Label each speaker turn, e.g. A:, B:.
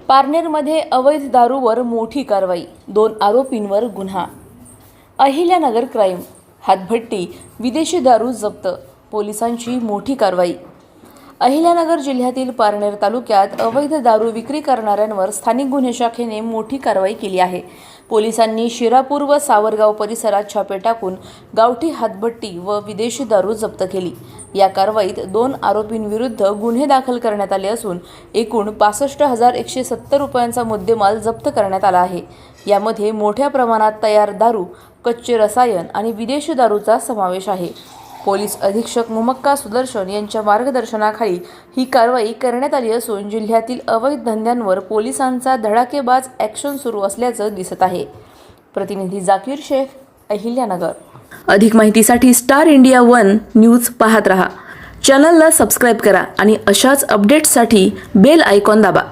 A: पारनेरमध्ये अवैध दारूवर मोठी कारवाई, 2 आरोपींवर गुन्हा। अहिल्यानगर क्राईम, हातभट्टी, विदेशी दारू जप्त, पोलिसांची मोठी कारवाई। अहिल्यानगर जिल्ह्यातील पारनेर तालुक्यात अवैध दारू विक्री करणाऱ्यांवर स्थानिक गुन्हे शाखेने मोठी कारवाई केली आहे। पोलिसांनी शिरापूर व सावरगाव परिसरात छापे टाकून गावठी हातभट्टी व विदेशी दारू जप्त केली। या कारवाईत 2 आरोपींविरुद्ध गुन्हे दाखल करण्यात आले असून एकूण 65,170 रुपयांचा मुद्देमाल जप्त करण्यात आला आहे। यामध्ये मोठ्या प्रमाणात तयार दारू, कच्चे रसायन आणि विदेशी दारूचा समावेश आहे। पोलीस अधीक्षक मुमक्का सुदर्शन यांच्या मार्गदर्शनाखाली ही कारवाई करण्यात आली असून जिल्ह्यातील अवैध धंद्यांवर पोलिसांचा धडाकेबाज ॲक्शन सुरू असल्याचं दिसत आहे। प्रतिनिधी जाकीर शेख, अहिल्यानगर। अधिक माहितीसाठी स्टार इंडिया 1 न्यूज पाहत रहा। चॅनलला सबस्क्राइब करा आणि अशाच अपडेट्ससाठी बेल आयकॉन दाबा।